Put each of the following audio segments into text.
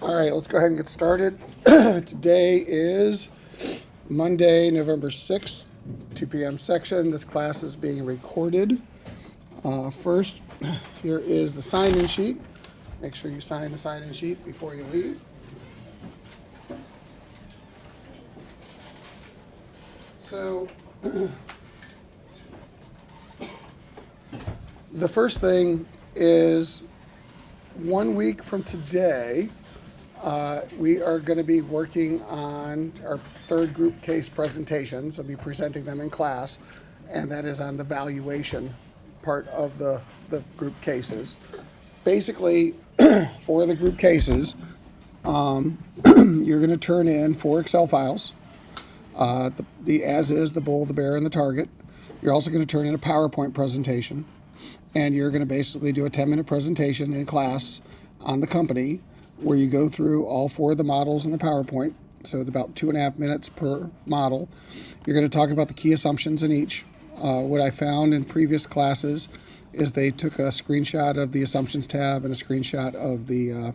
All right, let's go ahead and get started. Today is Monday, November 6th, 2 p.m. section. This class is being recorded. First, here is the sign-in sheet. Make sure you sign the sign-in sheet before you leave. So, the first thing is 1 week from today, we are going to be working on our third group case presentations. I'll be presenting them in class, and that is on the valuation part of the group cases. Basically, for the group cases, you're going to turn in 4 Excel files, the as is, the bull, the bear, and the target. You're also going to turn in a PowerPoint presentation, and you're going to basically do a 10-minute presentation in class on the company where you go through all 4 of the models in the PowerPoint. So it's about 2.5 minutes per model. You're going to talk about the key assumptions in each. What I found in previous classes is they took a screenshot of the assumptions tab and a screenshot of the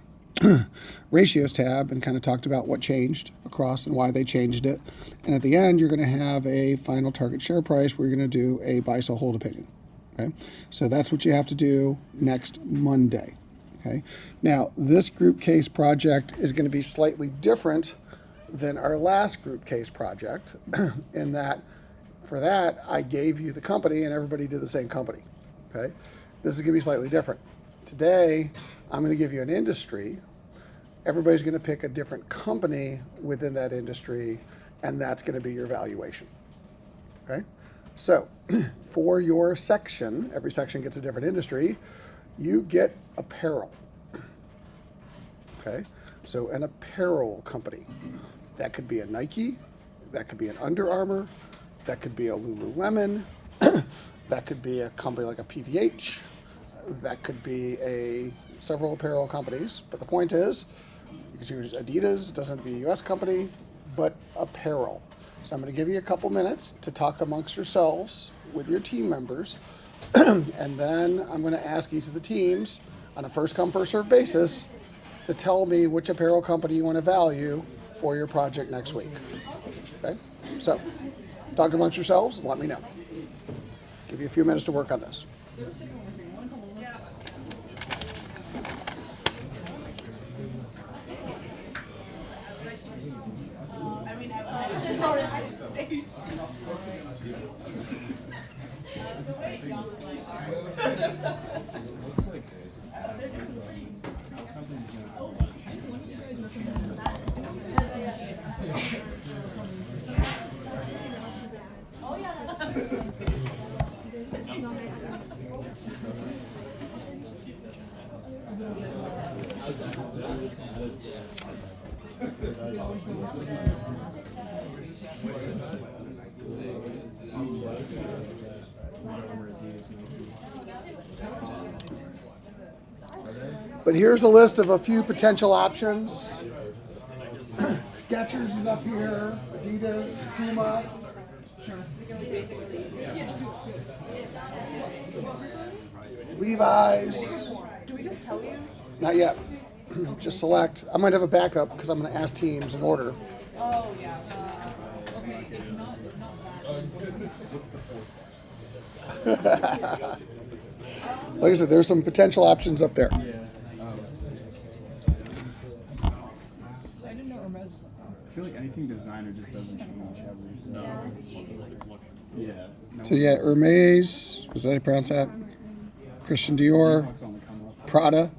ratios tab and kind of talked about what changed across and why they changed it. And at the end, you're going to have a final target share price where you're going to do a buy, sell, hold opinion. Okay, so that's what you have to do next Monday. Okay, now this group case project is going to be slightly different than our last group case project in that for that I gave you the company and everybody did the same company. Okay, this is going to be slightly different. Today I'm going to give you an industry. Everybody's going to pick a different company within that industry, and that's going to be your valuation. Okay, so for your section, every section gets a different industry. You get apparel. Okay, so an apparel company. That could be a Nike, that could be an Under Armour, that could be a Lululemon, that could be a company like a PVH, that could be several apparel companies. But the point is, you can use Adidas, it doesn't have to be a US company, but apparel. So I'm going to give you a couple minutes to talk amongst yourselves with your team members, and then I'm going to ask each of the teams on a first-come, first-served basis to tell me which apparel company you want to value for your project next week. Okay? So, talk amongst yourselves and let me know. Give you a few minutes to work on this. But here's a list of a few potential options. Skechers is up here, Adidas, Puma. Levi's. Do we just tell you? Not yet. Just select. I might have a backup because I'm going to ask teams in order. Oh, yeah. Okay, if not that. What's the fourth? Like I said, there's some potential options up there. I didn't know Hermes. I feel like anything designer just doesn't change ever. So. No. Yeah. No. So yeah, Hermes, was that how you pronounce that? Christian Dior, Prada.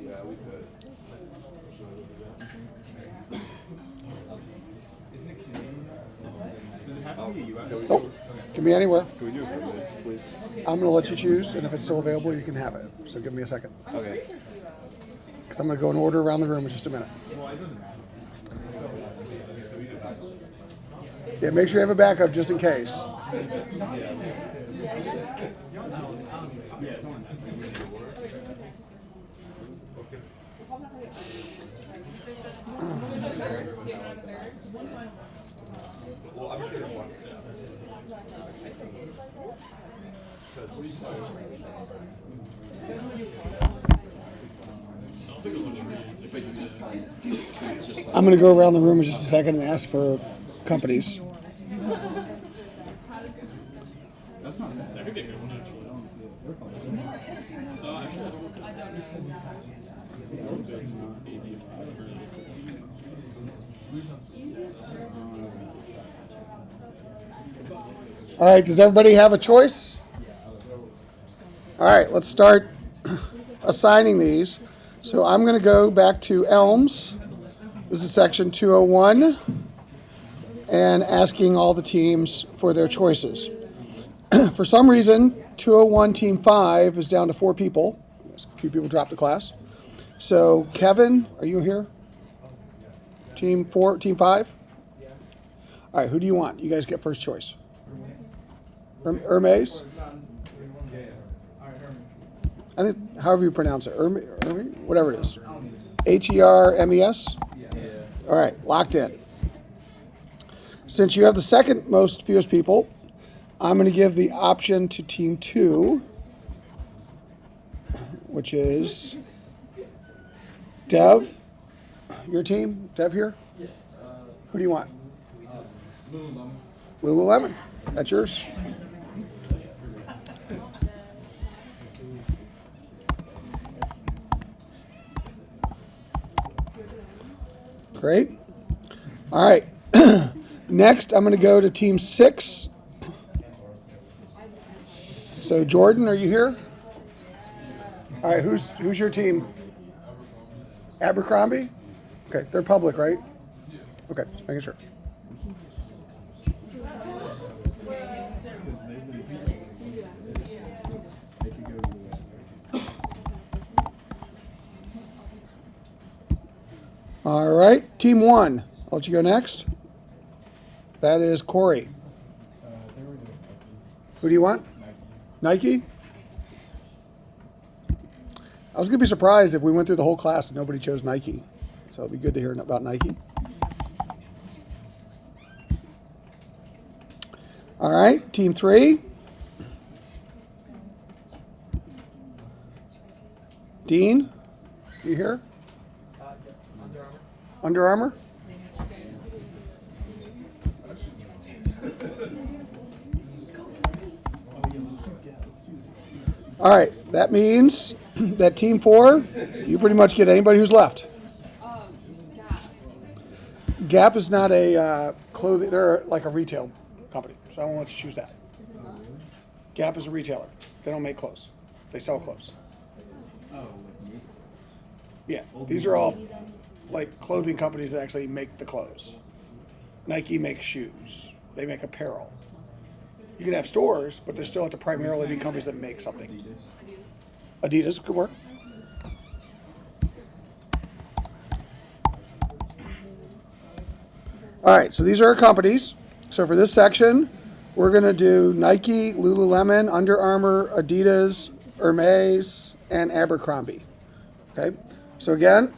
Yeah, we could. Isn't it Canadian? Does it have to be a US? Nope, can be anywhere. Can we do it for this, please? I'm going to let you choose, and if it's still available, you can have it. So give me a second. Okay. Because I'm going to go in order around the room in just a minute. Well, it doesn't matter. Yeah, make sure you have a backup just in case. I'm going to go around the room in just a second and ask for companies. That's not bad. That could be a good one, actually. All right, does everybody have a choice? All right, let's start assigning these. So I'm going to go back to Elms. This is section 201, and asking all the teams for their choices. For some reason, 201 Team 5 is down to 4 people. A few people dropped the class. So Kevin, are you here? Team 4, Team 5? All right, who do you want? You guys get first choice. Hermes? I think, however you pronounce it. Hermes? Whatever it is. Hermes? All right, locked in. Since you have the second most fewest people, I'm going to give the option to Team 2, which is Dev. Your team? Dev here? Who do you want? Lululemon. That's yours. Great. All right. Next, I'm going to go to Team 6. So, Jordan, are you here? All right. Who's your team? Abercrombie? Okay. They're public, right? Okay. Just making sure. All right, Team 1. I'll let you go next. That is Corey. Who do you want? Nike? I was going to be surprised if we went through the whole class and nobody chose Nike. So it'll be good to hear about Nike. All right, Team 3. Dean, you here? Under Armour? All right, that means that Team 4, you pretty much get anybody who's left. Gap is not a clothing, they're like a retail company, so I won't let you choose that. Gap is a retailer. They don't make clothes. They sell clothes. Yeah, these are all like clothing companies that actually make the clothes. Nike makes shoes. They make apparel. You can have stores, but they still have to primarily be companies that make something. Adidas could work. All right, so these are our companies. So for this section, we're going to do Nike, Lululemon, Under Armour, Adidas, Hermes, and Abercrombie. Okay, so again,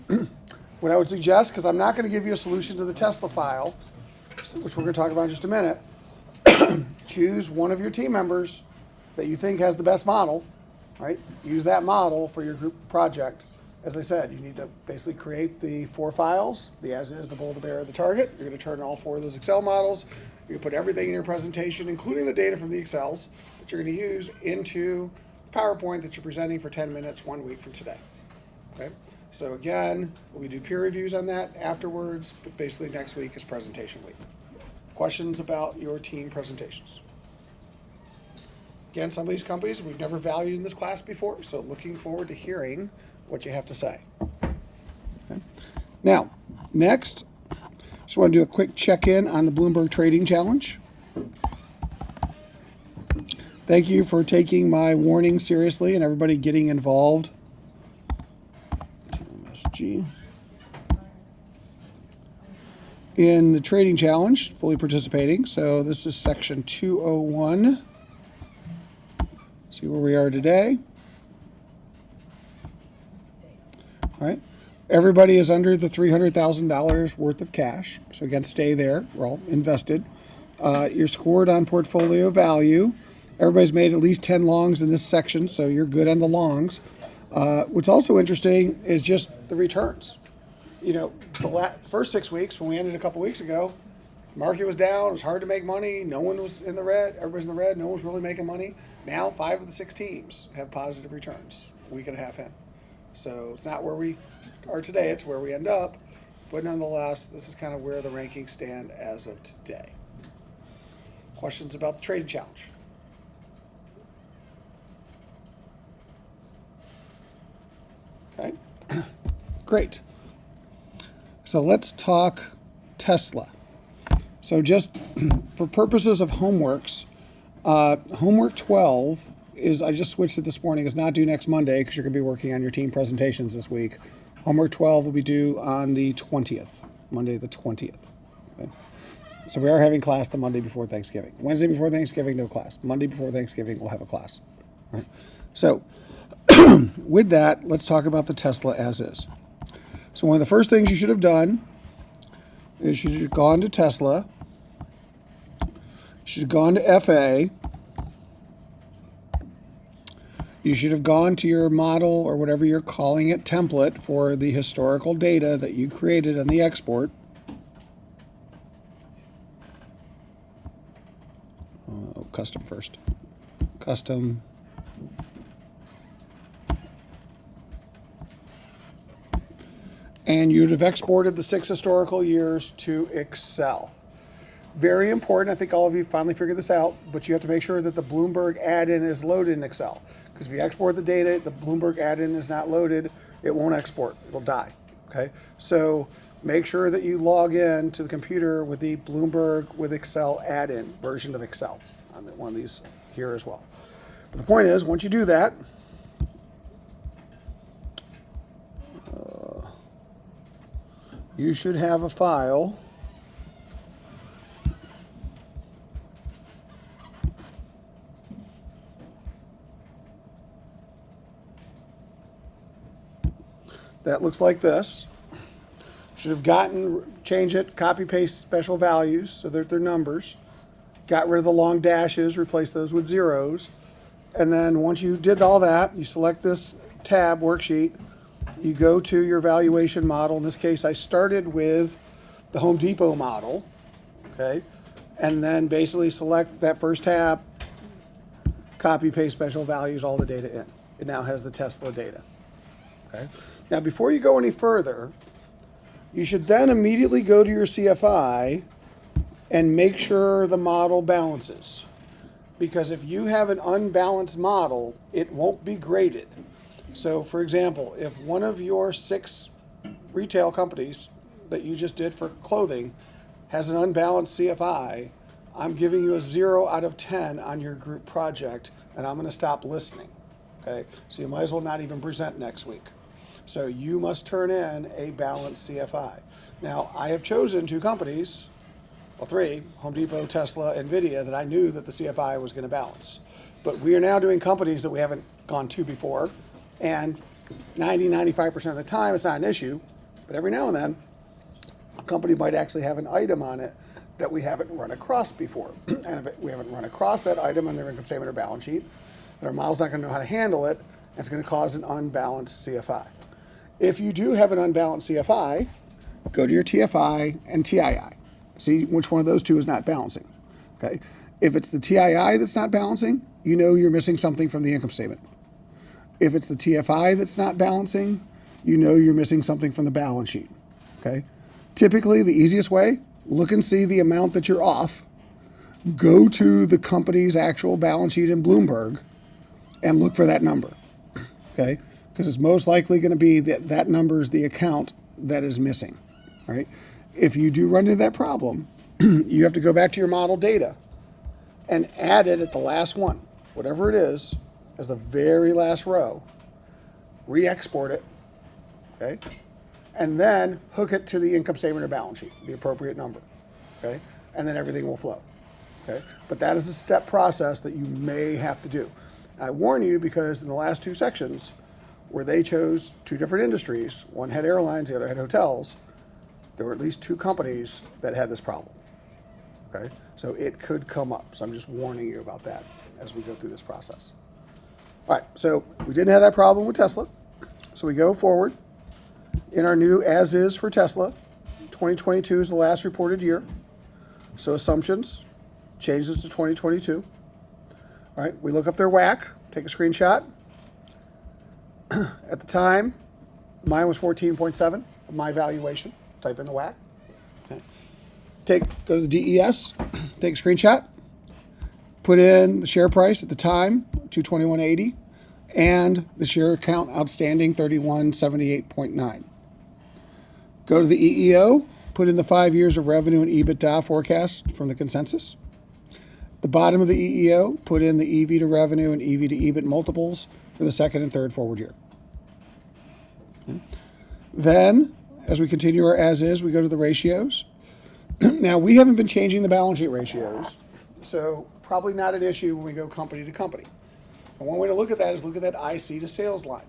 what I would suggest, because I'm not going to give you a solution to the Tesla file, which we're going to talk about in just a minute, choose one of your team members that you think has the best model, right? Use that model for your group project. As I said, you need to basically create the 4 files, the as is, the bold, the bear, the target. You're going to turn all 4 of those Excel models. You're going to put everything in your presentation, including the data from the Excels, that you're going to use into PowerPoint that you're presenting for 10 minutes 1 week from today. Okay? So again, we do peer reviews on that afterwards, but basically next week is presentation week. Questions about your team presentations? Again, some of these companies we've never valued in this class before, so looking forward to hearing what you have to say. Okay. Now, next, just want to do a quick check-in on the Bloomberg Trading Challenge. Thank you for taking my warning seriously and everybody getting involved. MSG. in the trading challenge, fully participating. So this is section 201. See where we are today. All right. Everybody is under the $300,000 worth of cash. So again, stay there. We're all invested. You're scored on portfolio value. Everybody's made at least 10 longs in this section, so you're good on the longs. What's also interesting is just the returns. You know, the first 6 weeks, when we ended a couple weeks ago, market was down. It was hard to make money. No one was in the red. Everybody's in the red. No one was really making money. Now, 5 of the 6 teams have positive returns a week and a half in. So it's not where we are today. It's where we end up. But nonetheless, this is kind of where the rankings stand as of today. Questions about the trading challenge? Okay, great. So let's talk Tesla. So just for purposes of homeworks, homework 12 is, I just switched it this morning, is not due next Monday because you're going to be working on your team presentations this week. Homework 12 will be due on the 20th, Monday the 20th. Okay? So we are having class the Monday before Thanksgiving. Wednesday before Thanksgiving, no class. Monday before Thanksgiving, we'll have a class. All right? So with that, let's talk about the Tesla as is. So one of the first things you should have done is you should have gone to Tesla. You should have gone to FA. You should have gone to your model or whatever you're calling it template for the historical data that you created on the export. Custom first. Custom. And you'd have exported the 6 historical years to Excel. Very important. I think all of you finally figured this out, but you have to make sure that the Bloomberg add-in is loaded in Excel. Because if you export the data, the Bloomberg add-in is not loaded, it won't export. It'll die. Okay? So make sure that you log in to the computer with the Bloomberg with Excel add-in version of Excel on one of these here as well. But the point is, once you do that, you should have a file that looks like this. Should have change it, copy paste special values so that they're numbers. Got rid of the long dashes, replace those with zeros. And then once you did all that, you select this tab, worksheet. You go to your valuation model. In this case, I started with the Home Depot model, okay? And then basically select that first tab, copy, paste special values, all the data in. It now has the Tesla data, okay? Now, before you go any further, you should then immediately go to your CFI and make sure the model balances. Because if you have an unbalanced model, it won't be graded. So, for example, if one of your 6 retail companies that you just did for clothing has an unbalanced CFI, I'm giving you a 0 out of 10 on your group project, and I'm going to stop listening. Okay? So you might as well not even present next week. So you must turn in a balanced CFI. Now, I have chosen 2 companies, well, 3, Home Depot, Tesla, NVIDIA, that I knew that the CFI was going to balance. But we are now doing companies that we haven't gone to before. And 95% of the time, it's not an issue. But every now and then, a company might actually have an item on it that we haven't run across before. And if we haven't run across that item on their income statement or balance sheet, then our model's not going to know how to handle it. And it's going to cause an unbalanced CFI. If you do have an unbalanced CFI, go to your TFI and TII. See which one of those 2 is not balancing. Okay? If it's the TII that's not balancing, you know you're missing something from the income statement. If it's the TFI that's not balancing, you know you're missing something from the balance sheet. Okay? Typically, the easiest way, look and see the amount that you're off, go to the company's actual balance sheet in Bloomberg, and look for that number. Okay? Because it's most likely going to be that number is the account that is missing. Right? If you do run into that problem, you have to go back to your model data and add it at the last one, whatever it is, as the very last row, re-export it, okay? and then hook it to the income statement or balance sheet, the appropriate number, okay? And then everything will flow, okay? But that is a step process that you may have to do. I warn you because in the last two sections, where they chose two different industries, one had airlines, the other had hotels, there were at least two companies that had this problem, okay? So it could come up. So I'm just warning you about that as we go through this process. All right, so we didn't have that problem with Tesla. So we go forward in our new as is for Tesla. 2022 is the last reported year. So assumptions changes to 2022. All right, we look up their WACC, take a screenshot. At the time, mine was 14.7 of my valuation. Type in the WACC. Okay. Go to the DES, take a screenshot, put in the share price at the time, 221.80, and the share count outstanding, 3178.9. Go to the EEO, put in the 5 years of revenue and EBITDA forecast from the consensus. The bottom of the EEO, put in the EV to revenue and EV to EBIT multiples for the second and third forward year. Okay. Then, as we continue our as is, we go to the ratios. Now, we haven't been changing the balance sheet ratios, so probably not an issue when we go company to company. And one way to look at that is look at that IC to sales line.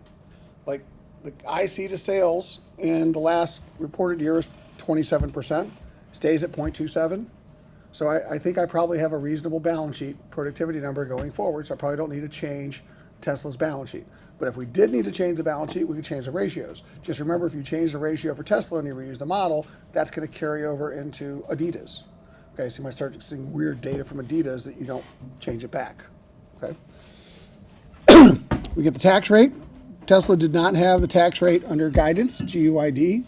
Like the IC to sales in the last reported year is 27%, stays at 0.27. So I think I probably have a reasonable balance sheet productivity number going forward, so I probably don't need to change Tesla's balance sheet. But if we did need to change the balance sheet, we could change the ratios. Just remember, if you change the ratio for Tesla and you reuse the model, that's going to carry over into Adidas. Okay, so you might start seeing weird data from Adidas that you don't change it back. Okay. We get the tax rate. Tesla did not have the tax rate under guidance, GUID.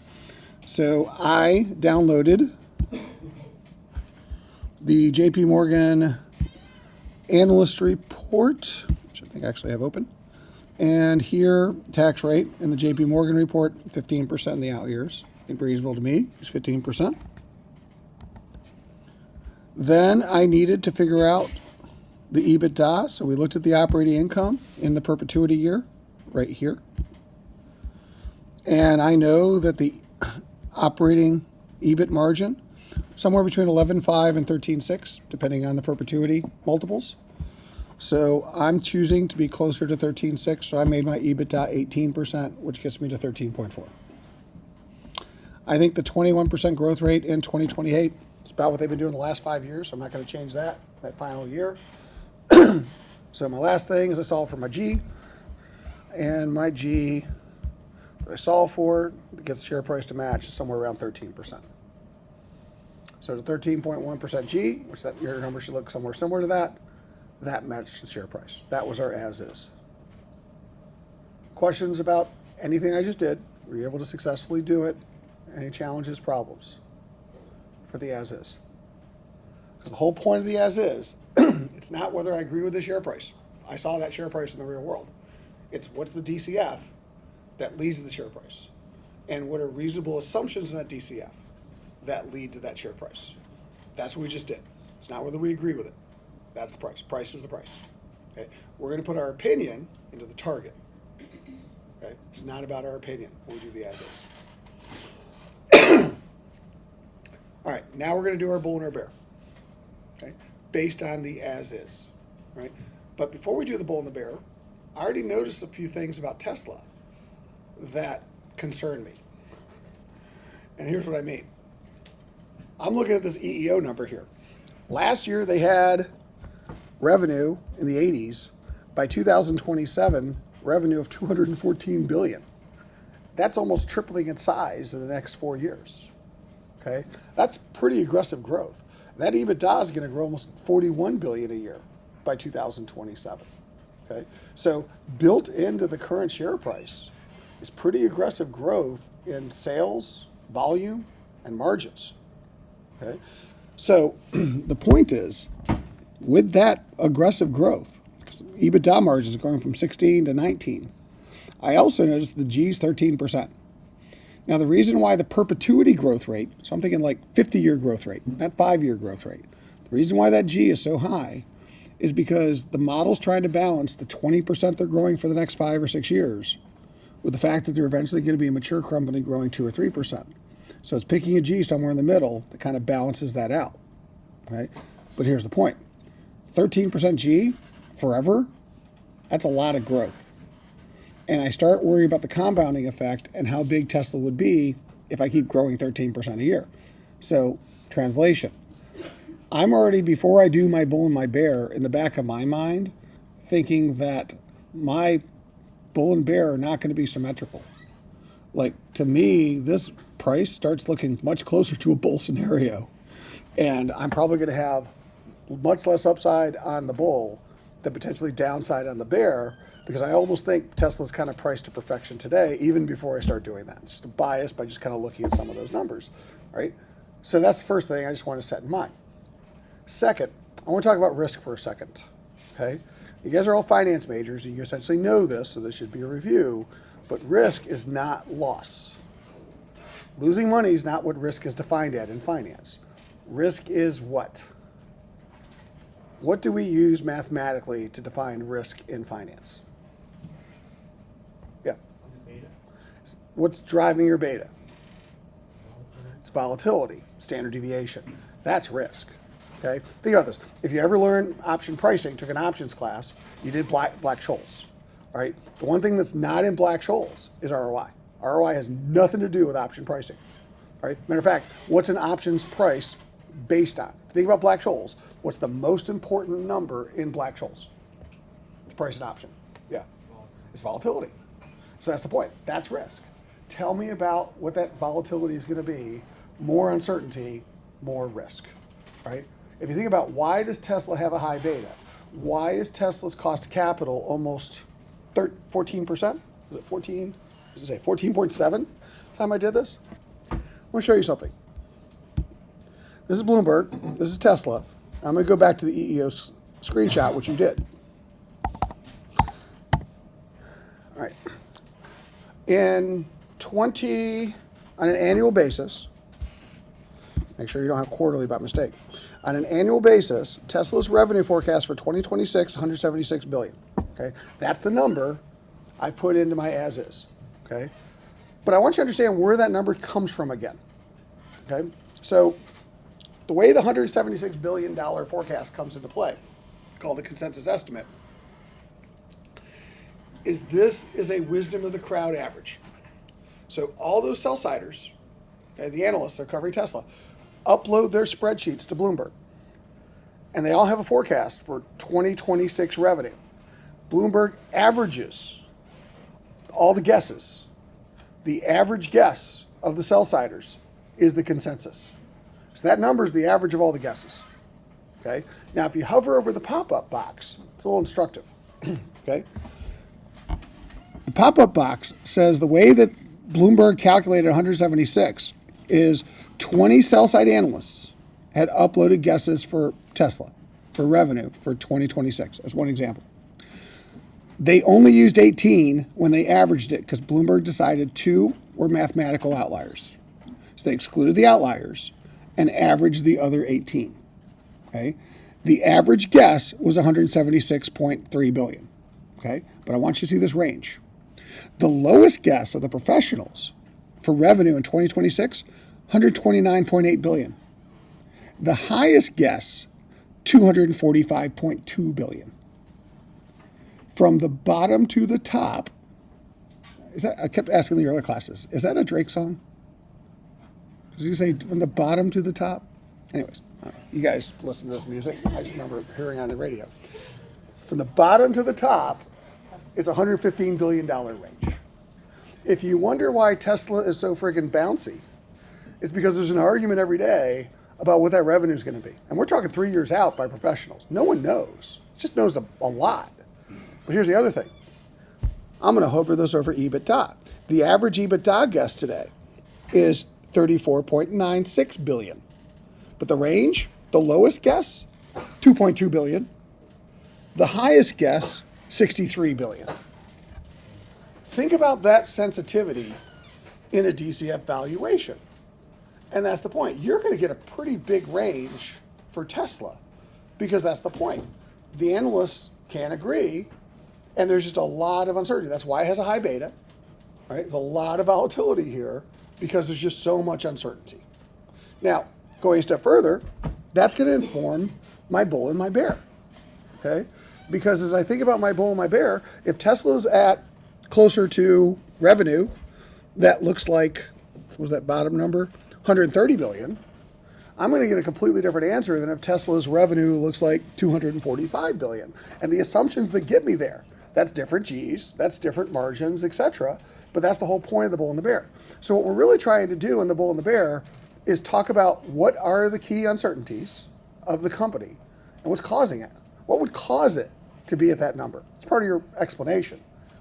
So I downloaded the JP Morgan analyst report, which I think I actually have open. And here, tax rate in the JP Morgan report, 15% in the out years. I think reasonable to me is 15%. Then I needed to figure out the EBITDA. So we looked at the operating income in the perpetuity year, right here. And I know that the operating EBIT margin, somewhere between 11.5 and 13.6, depending on the perpetuity multiples. So I'm choosing to be closer to 13.6, so I made my EBITDA 18%, which gets me to 13.4. I think the 21% growth rate in 2028 is about what they've been doing the last 5 years, so I'm not going to change that final year. So my last thing is I solve for my G, and my G that I solve for that gets the share price to match is somewhere around 13%. So the 13.1% G, which that your number should look somewhere similar to that, that matched the share price. That was our as is. Questions about anything I just did? Were you able to successfully do it? Any challenges, problems for the as is? Because the whole point of the as is, it's not whether I agree with the share price. I saw that share price in the real world. It's what's the DCF that leads to the share price, and what are reasonable assumptions in that DCF that lead to that share price. That's what we just did. It's not whether we agree with it. That's the price. Price is the price. Okay? We're going to put our opinion into the target. Okay? It's not about our opinion when we do the as is. All right, now we're going to do our bull and our bear. Okay? Based on the as is. Right? But before we do the bull and the bear, I already noticed a few things about Tesla that concern me. And here's what I mean. I'm looking at this EEO number here. Last year they had revenue in the 80s. By 2027, revenue of $214 billion. That's almost tripling in size in the next 4 years. Okay, that's pretty aggressive growth. That EBITDA is going to grow almost $41 billion a year by 2027. Okay, so built into the current share price is pretty aggressive growth in sales, volume, and margins. Okay, so the point is, with that aggressive growth, EBITDA margins are going from 16 to 19. I also noticed the G is 13%. Now, the reason why the perpetuity growth rate, so I'm thinking like 50-year growth rate, not 5-year growth rate, the reason why that G is so high is because the model's trying to balance the 20% they're growing for the next 5 or 6 years with the fact that they're eventually going to be a mature company growing 2 or 3%. So it's picking a G somewhere in the middle that kind of balances that out. Okay? But here's the point. 13% G forever, that's a lot of growth. And I start worrying about the compounding effect and how big Tesla would be if I keep growing 13% a year. So, translation. I'm already, before I do my bull and my bear, in the back of my mind, thinking that my bull and bear are not going to be symmetrical. Like, to me, this price starts looking much closer to a bull scenario. And I'm probably going to have much less upside on the bull than potentially downside on the bear, because I almost think Tesla's kind of priced to perfection today, even before I start doing that. It's just a bias by just kind of looking at some of those numbers, right? So that's the first thing I just want to set in mind. Second, I want to talk about risk for a second, okay? You guys are all finance majors, and you essentially know this, so this should be a review, but risk is not loss. Losing money is not what risk is defined at in finance. Risk is what? What do we use mathematically to define risk in finance? Yeah. What's driving your beta? It's volatility, standard deviation. That's risk. Okay? Think about this. If you ever learned option pricing, took an options class, you did Black-Scholes. All right? The one thing that's not in Black-Scholes is ROI. ROI has nothing to do with option pricing. All right? Matter of fact, what's an options price based on? Think about Black-Scholes. What's the most important number in Black-Scholes? The price and option. Yeah. It's volatility. So that's the point. That's risk. Tell me about what that volatility is going to be. More uncertainty, more risk. Right? If you think about why does Tesla have a high beta? Why is Tesla's cost of capital almost 14%? Is it 14? What did I say? 14.7 time I did this? I want to show you something. This is Bloomberg. This is Tesla. I'm going to go back to the EEO screenshot, which you did. All right. On an annual basis, make sure you don't have quarterly by mistake. On an annual basis, Tesla's revenue forecast for 2026, 176 billion. Okay, that's the number I put into my as is. Okay, but I want you to understand where that number comes from again. Okay, so the way the $176 billion forecast comes into play, called the consensus estimate, is this is a wisdom of the crowd average. So all those sell-siders, okay, the analysts, they're covering Tesla, upload their spreadsheets to Bloomberg. And they all have a forecast for 2026 revenue. Bloomberg averages all the guesses. The average guess of the sell-siders is the consensus. So that number is the average of all the guesses. Okay? Now, if you hover over the pop-up box, it's a little instructive. Okay? The pop-up box says the way that Bloomberg calculated 176 is 20 sell-side analysts had uploaded guesses for Tesla, for revenue for 2026, as one example. They only used 18 when they averaged it because Bloomberg decided 2 were mathematical outliers. So they excluded the outliers and averaged the other 18. Okay? The average guess was 176.3 billion. Okay? But I want you to see this range. The lowest guess of the professionals for revenue in 2026, 129.8 billion. The highest guess, 245.2 billion. From the bottom to the top, I kept asking the earlier classes, is that a Drake song? Does you say from the bottom to the top? Anyways, you guys listen to this music. I just remember hearing it on the radio. From the bottom to the top is a $115 billion range. If you wonder why Tesla is so friggin' bouncy, it's because there's an argument every day about what that revenue is going to be. And we're talking 3 years out by professionals. No one knows. It just knows a lot. But here's the other thing. I'm going to hover this over EBITDA. The average EBITDA guess today is 34.96 billion. But the range, the lowest guess, 2.2 billion. The highest guess, 63 billion. Think about that sensitivity in a DCF valuation. And that's the point. You're going to get a pretty big range for Tesla because that's the point. The analysts can't agree, and there's just a lot of uncertainty. That's why it has a high beta. right? There's a lot of volatility here because there's just so much uncertainty. Now, going a step further, that's going to inform my bull and my bear, okay? Because as I think about my bull and my bear, if Tesla's at closer to revenue that looks like, what was that bottom number? 130 billion, I'm going to get a completely different answer than if Tesla's revenue looks like 245 billion. And the assumptions that get me there, that's different G's, that's different margins, etc. But that's the whole point of the bull and the bear. So what we're really trying to do in the bull and the bear is talk about what are the key uncertainties of the company and what's causing it. What would cause it to be at that number? It's part of your explanation,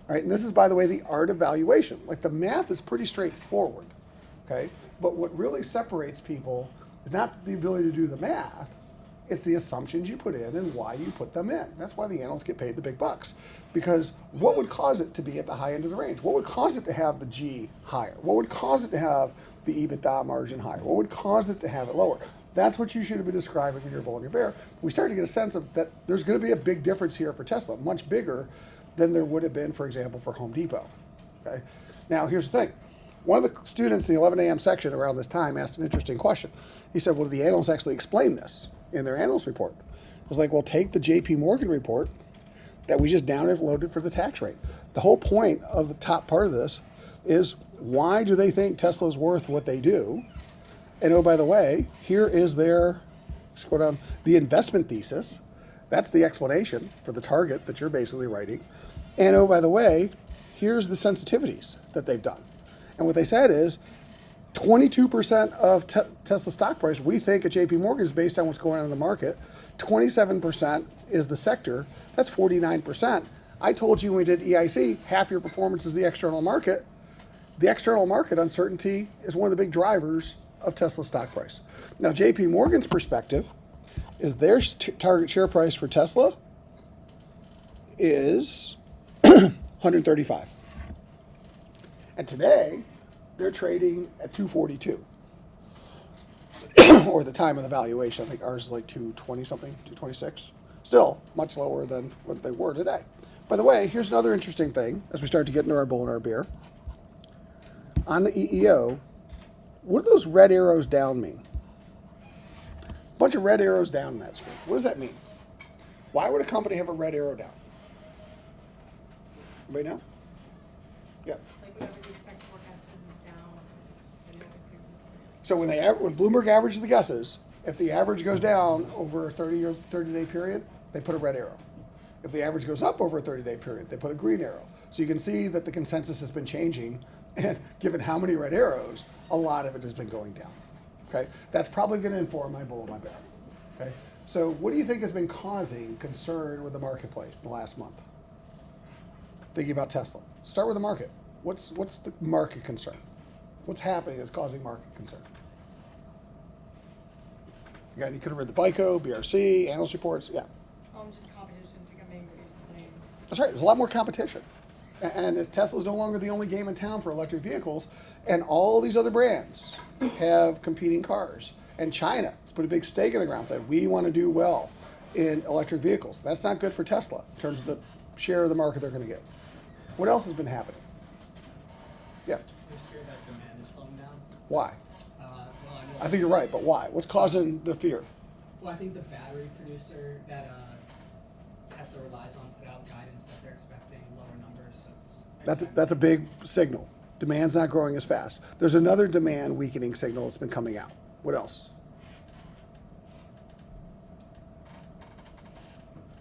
right? And this is, by the way, the art of valuation. Like the math is pretty straightforward, okay? But what really separates people is not the ability to do the math, it's the assumptions you put in and why you put them in. That's why the analysts get paid the big bucks. Because what would cause it to be at the high end of the range? What would cause it to have the G higher? What would cause it to have the EBITDA margin higher? What would cause it to have it lower? That's what you should have been describing in your bull and your bear. We started to get a sense of that there's going to be a big difference here for Tesla, much bigger than there would have been, for example, for Home Depot. Okay. Now, here's the thing. One of the students in the 11 a.m. section around this time asked an interesting question. He said, well, do the analysts actually explain this in their analyst report? I was like, well, take the JP Morgan report that we just downloaded for the tax rate. The whole point of the top part of this is why do they think Tesla's worth what they do? And oh, by the way, here is their, scroll down, the investment thesis. That's the explanation for the target that you're basically writing. And oh, by the way, here's the sensitivities that they've done. And what they said is 22% of Tesla stock price, we think at JP Morgan, is based on what's going on in the market. 27% is the sector. That's 49%. I told you when we did EIC, half your performance is the external market. The external market uncertainty is one of the big drivers of Tesla stock price. Now, JP Morgan's perspective is their target share price for Tesla is 135. And today, they're trading at 242. Or the time of the valuation. I think ours is like 220 something, 226. Still much lower than what they were today. By the way, here's another interesting thing as we start to get into our bull and our bear. On the EEO, what do those red arrows down mean? A bunch of red arrows down in that screen. What does that mean? Why would a company have a red arrow down? Anybody know? Yeah. Like whatever the expected forecast is down. The next previous. So when Bloomberg averages the guesses, if the average goes down over a 30-day period, they put a red arrow. If the average goes up over a 30-day period, they put a green arrow. So you can see that the consensus has been changing, and given how many red arrows, a lot of it has been going down. Okay, that's probably going to inform my bull and my bear. Okay, so what do you think has been causing concern with the marketplace in the last month? Thinking about Tesla. Start with the market. What's the market concern? What's happening that's causing market concern? Again, you could have read the FICO, BRC, analyst reports. Yeah. Just competition's becoming recently. That's right. There's a lot more competition. And as Tesla's no longer the only game in town for electric vehicles, and all these other brands have competing cars. And China has put a big stake in the ground, said we want to do well in electric vehicles. That's not good for Tesla in terms of the share of the market they're going to get. What else has been happening? Yeah. There's fear that demand is slowing down. Why? Well, I think you're right, but why? What's causing the fear? Well, I think the battery producer that Tesla relies on put out guidance that they're expecting lower numbers. So That's a big signal. Demand's not growing as fast. There's another demand weakening signal that's been coming out. What else?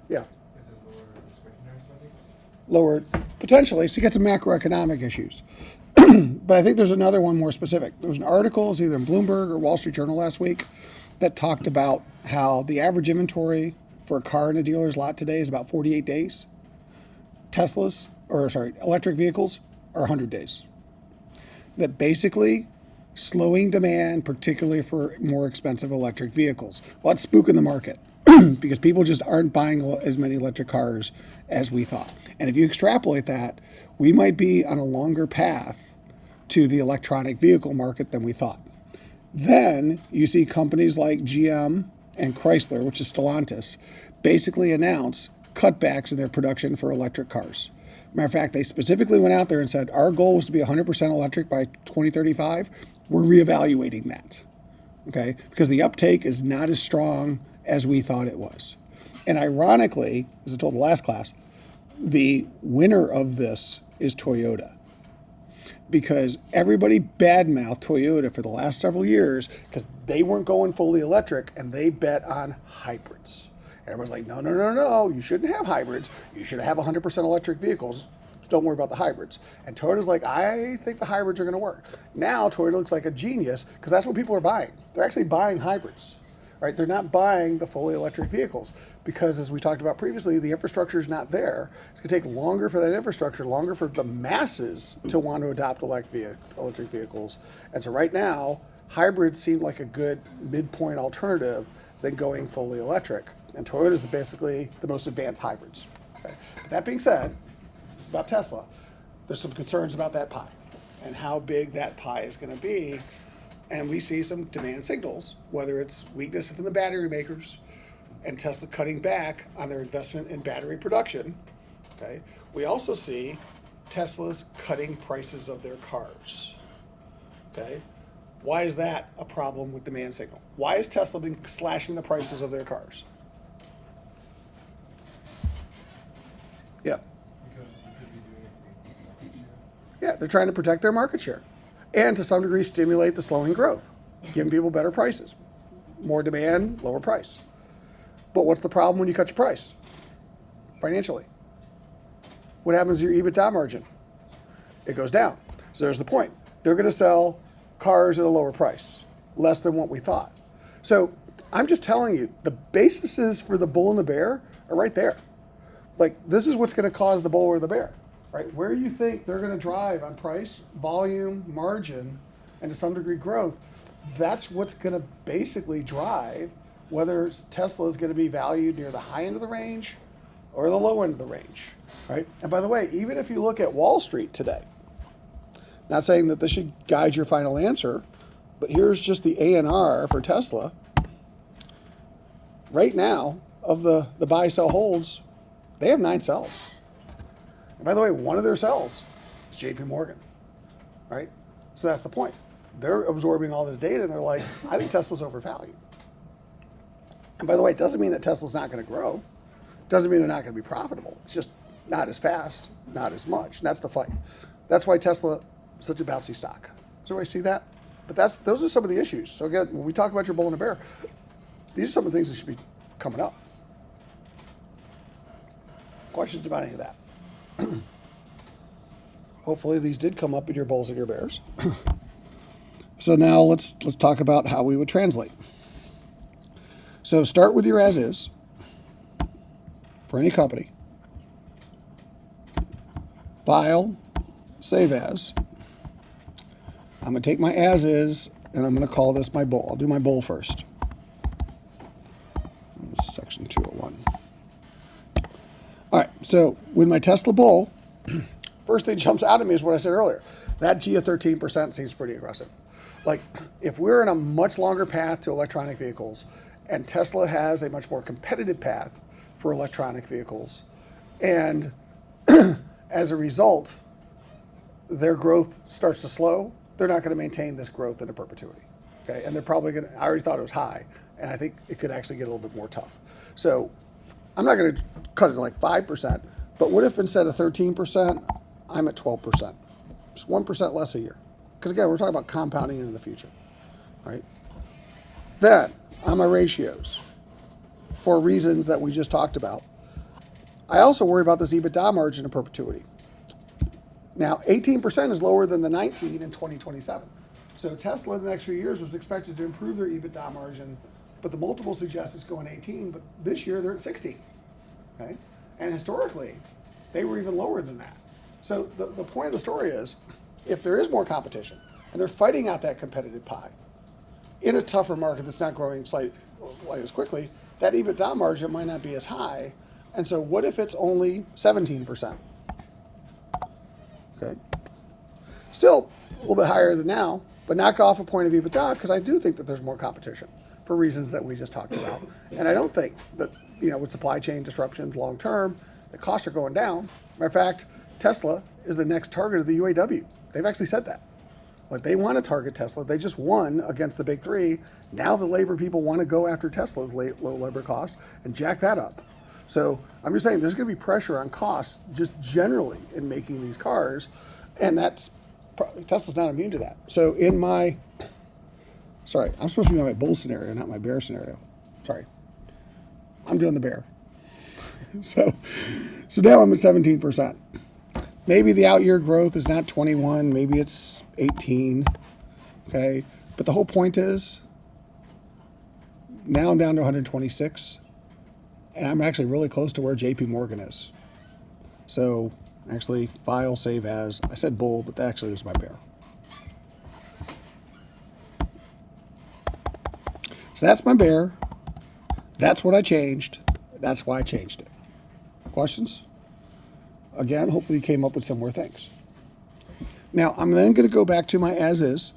Yeah. Is it lower discretionary spending? Lower, potentially, so you get some macroeconomic issues. But I think there's another one more specific. There was an article, it was either in Bloomberg or Wall Street Journal last week, that talked about how the average inventory for a car in a dealer's lot today is about 48 days. Electric vehicles are 100 days. That basically slowing demand, particularly for more expensive electric vehicles. Well, that's spooking the market because people just aren't buying as many electric cars as we thought. And if you extrapolate that, we might be on a longer path to the electronic vehicle market than we thought. Then you see companies like GM and Chrysler, which is Stellantis, basically announce cutbacks in their production for electric cars. Matter of fact, they specifically went out there and said, our goal was to be 100% electric by 2035. We're reevaluating that, okay? Because the uptake is not as strong as we thought it was. And ironically, as I told the last class, the winner of this is Toyota. Because everybody badmouthed Toyota for the last several years because they weren't going fully electric and they bet on hybrids. Everybody's like, no, no, no, no, you shouldn't have hybrids. You should have 100% electric vehicles. Just don't worry about the hybrids. And Toyota's like, I think the hybrids are going to work. Now Toyota looks like a genius because that's what people are buying. They're actually buying hybrids. Right? They're not buying the fully electric vehicles because, as we talked about previously, the infrastructure is not there. It's going to take longer for that infrastructure, longer for the masses to want to adopt electric vehicles. And so right now, hybrids seem like a good midpoint alternative than going fully electric. And Toyota is basically the most advanced hybrids. Okay? That being said, it's about Tesla. There's some concerns about that pie and how big that pie is going to be. And we see some demand signals, whether it's weakness from the battery makers and Tesla cutting back on their investment in battery production. Okay. We also see Tesla's cutting prices of their cars. Okay. Why is that a problem with demand signal? Why has Tesla been slashing the prices of their cars? Yeah. Because you could be doing it for future. Yeah, they're trying to protect their market share and to some degree stimulate the slowing growth, giving people better prices. More demand, lower price. But what's the problem when you cut your price? Financially. What happens to your EBITDA margin? It goes down. So there's the point. They're going to sell cars at a lower price, less than what we thought. So I'm just telling you, the bases for the bull and the bear are right there. Like, this is what's going to cause the bull or the bear. Right? Where you think they're going to drive on price, volume, margin, and to some degree growth, that's what's going to basically drive whether Tesla is going to be valued near the high end of the range or the low end of the range. Right? And by the way, even if you look at Wall Street today, not saying that this should guide your final answer, but here's just the ANR for Tesla. Right now, of the buy, sell, holds, they have 9 sells. And by the way, one of their cells is JP Morgan, right? So that's the point. They're absorbing all this data and they're like, I think Tesla's overvalued. And by the way, it doesn't mean that Tesla's not going to grow. It doesn't mean they're not going to be profitable. It's just not as fast, not as much. And that's the fight. That's why Tesla is such a bouncy stock. Does everybody see that? But those are some of the issues. So again, when we talk about your bull and a bear, these are some of the things that should be coming up. Questions about any of that? Hopefully these did come up in your bulls and your bears. So now let's talk about how we would translate. So start with your as is for any company. File, save as. I'm going to take my as is and I'm going to call this my bull. I'll do my bull first. This is section 201. All right, so with my Tesla bull, first thing jumps out at me is what I said earlier. That G of 13% seems pretty aggressive. Like, if we're in a much longer path to electronic vehicles, and Tesla has a much more competitive path for electronic vehicles, and as a result, their growth starts to slow, they're not going to maintain this growth into perpetuity. Okay, and they're probably going to, I already thought it was high, and I think it could actually get a little bit more tough. So I'm not going to cut it to like 5%, but what if instead of 13%, I'm at 12%? Just 1% less a year. Because again, we're talking about compounding into the future, right? Then, on my ratios, for reasons that we just talked about, I also worry about this EBITDA margin in perpetuity. Now, 18% is lower than the 19 in 2027. So Tesla in the next few years was expected to improve their EBITDA margin, but the multiple suggests it's going 18, but this year they're at 16, okay? And historically, they were even lower than that. So the point of the story is, if there is more competition, and they're fighting out that competitive pie, in a tougher market that's not growing slightly as quickly, that EBITDA margin might not be as high. And so what if it's only 17%? Okay. Still a little bit higher than now, but knock off a point of EBITDA because I do think that there's more competition for reasons that we just talked about. And I don't think that, with supply chain disruptions long term, the costs are going down. Matter of fact, Tesla is the next target of the UAW. They've actually said that. Like they want to target Tesla. They just won against the big three. Now the labor people want to go after Tesla's low labor cost and jack that up. So I'm just saying there's going to be pressure on costs just generally in making these cars, and Tesla's not immune to that. So sorry, I'm supposed to be in my bull scenario, not my bear scenario. Sorry, I'm doing the bear. So now I'm at 17%. Maybe the out year growth is not 21, maybe it's 18, okay? But the whole point is, now I'm down to 126, and I'm actually really close to where JP Morgan is. So actually, file, save as, I said bull, but that actually was my bear. So that's my bear. That's what I changed. That's why I changed it. Questions? Again, hopefully you came up with some more things. Now, I'm then going to go back to my as is.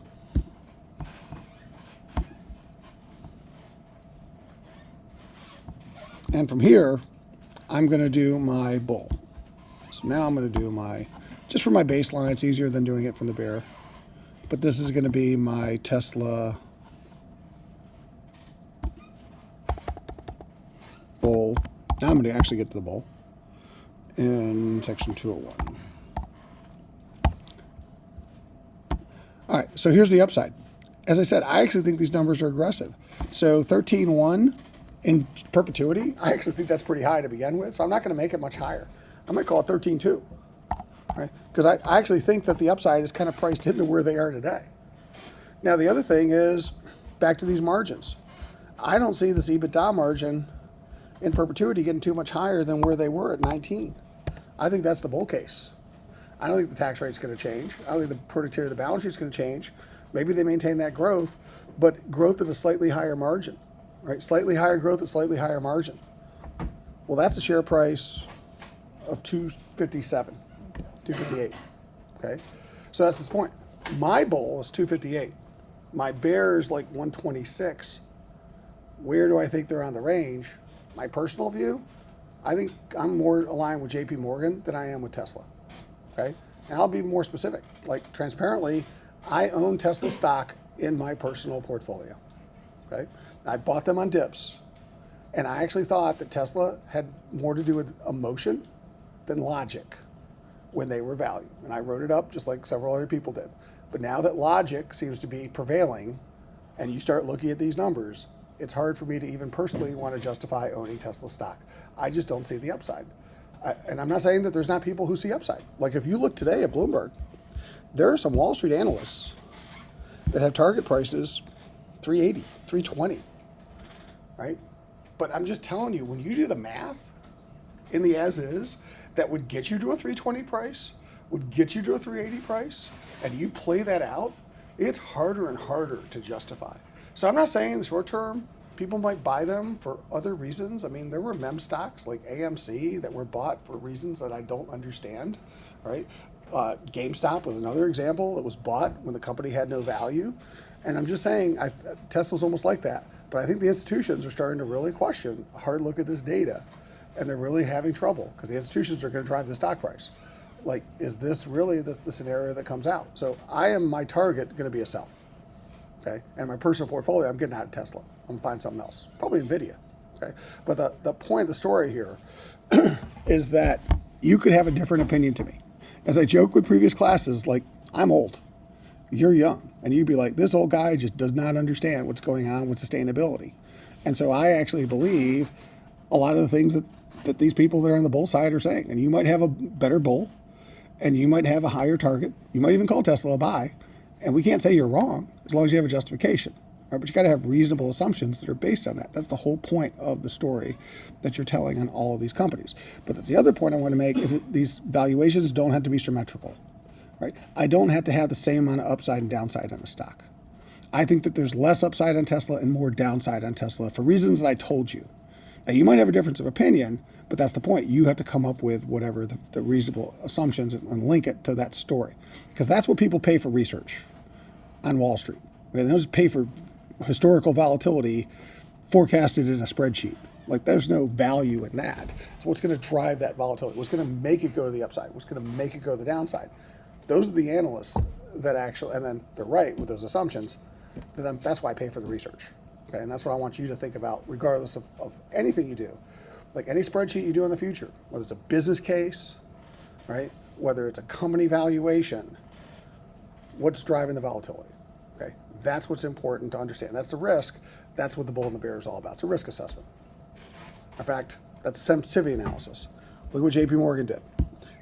And from here, I'm going to do my bull. So now I'm going to do just for my baseline, it's easier than doing it from the bear. But this is going to be my Tesla bull. Now I'm going to actually get to the bull in section 201. All right, so here's the upside. As I said, I actually think these numbers are aggressive. So 13.1 in perpetuity, I actually think that's pretty high to begin with, so I'm not going to make it much higher. I might call it 13.2, right? Because I actually think that the upside is kind of priced into where they are today. Now, the other thing is, back to these margins. I don't see this EBITDA margin in perpetuity getting too much higher than where they were at 19. I think that's the bull case. I don't think the tax rate's going to change. I don't think the productivity of the balance sheet's going to change. Maybe they maintain that growth, but growth at a slightly higher margin, right? Slightly higher growth at slightly higher margin. Well, that's a share price of 257, 258, okay? So that's this point. My bull is 258. My bear is like 126. Where do I think they're on the range? My personal view, I think I'm more aligned with JP Morgan than I am with Tesla, okay? And I'll be more specific. Like, transparently, I own Tesla stock in my personal portfolio, okay? I bought them on dips, and I actually thought that Tesla had more to do with emotion than logic when they were valued. And I wrote it up just like several other people did. But now that logic seems to be prevailing, and you start looking at these numbers, it's hard for me to even personally want to justify owning Tesla stock. I just don't see the upside. And I'm not saying that there's not people who see upside. Like if you look today at Bloomberg, there are some Wall Street analysts that have target prices 380, 320, right? But I'm just telling you, when you do the math in the as is, that would get you to a 320 price, would get you to a 380 price, and you play that out, it's harder and harder to justify. So I'm not saying in the short term, people might buy them for other reasons. I mean, there were meme stocks like AMC that were bought for reasons that I don't understand, right? GameStop was another example that was bought when the company had no value. And I'm just saying, Tesla's almost like that. But I think the institutions are starting to really question a hard look at this data, and they're really having trouble because the institutions are going to drive the stock price. Like, is this really the scenario that comes out? So my target going to be a sell. Okay, and my personal portfolio, I'm getting out of Tesla. I'm gonna find something else, probably Nvidia. Okay, but the point of the story here is that you could have a different opinion to me. As I joke with previous classes, like I'm old, you're young, and you'd be like, this old guy just does not understand what's going on with sustainability. And so I actually believe a lot of the things that these people that are on the bull side are saying. And you might have a better bull, and you might have a higher target. You might even call Tesla a buy. And we can't say you're wrong as long as you have a justification. Right? But you got to have reasonable assumptions that are based on that. That's the whole point of the story that you're telling on all of these companies. But that's the other point I want to make is that these valuations don't have to be symmetrical. Right? I don't have to have the same amount of upside and downside on a stock. I think that there's less upside on Tesla and more downside on Tesla for reasons that I told you. Now, you might have a difference of opinion, but that's the point. You have to come up with whatever the reasonable assumptions and link it to that story. Because that's what people pay for research on Wall Street. They don't just pay for historical volatility forecasted in a spreadsheet. Like there's no value in that. So what's going to drive that volatility? What's going to make it go to the upside? What's going to make it go to the downside? Those are the analysts that actually, and then they're right with those assumptions. That's why I pay for the research. Okay, and that's what I want you to think about, regardless of anything you do. Like any spreadsheet you do in the future, whether it's a business case, right? Whether it's a company valuation, what's driving the volatility? Okay, that's what's important to understand. That's the risk. That's what the bull and the bear is all about. It's a risk assessment. In fact, that's sensitivity analysis. Look what JP Morgan did.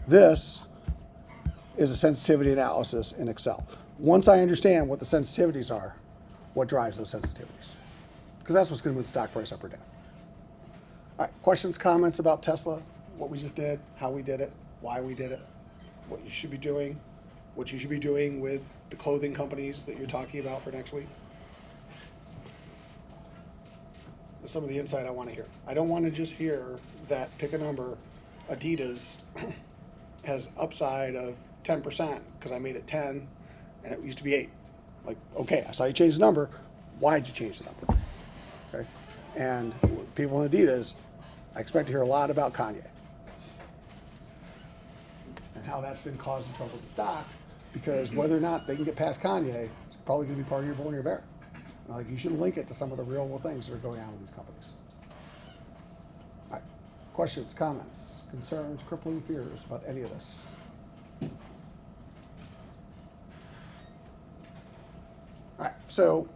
This is a sensitivity analysis in Excel. Once I understand what the sensitivities are, what drives those sensitivities? Because that's what's going to move the stock price up or down. All right, questions, comments about Tesla, what we just did, how we did it, why we did it, what you should be doing, what you should be doing with the clothing companies that you're talking about for next week? That's some of the insight I want to hear. I don't want to just hear that, pick a number, Adidas has upside of 10% because I made it 10 and it used to be 8. Like, okay, I saw you change the number. Why'd you change the number? Okay, and people in Adidas, I expect to hear a lot about Kanye and how that's been causing trouble with the stock, because whether or not they can get past Kanye, it's probably going to be part of your bull and your bear. Like, you should link it to some of the real world things that are going on with these companies. All right, questions, comments, concerns, crippling fears about any of this? All right, so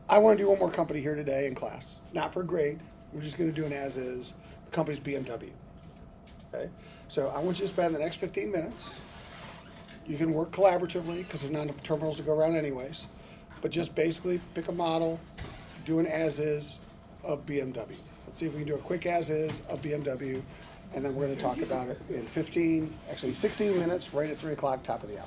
I want to do one more company here today in class. It's not for a grade. We're just going to do an as is. The company's BMW. Okay, so I want you to spend the next 15 minutes. You can work collaboratively because there's not enough terminals to go around anyways. But just basically pick a model, do an as is of BMW. Let's see if we can do a quick as is of BMW, and then we're going to talk about it in 16 minutes, right at 3 o'clock, top of the hour.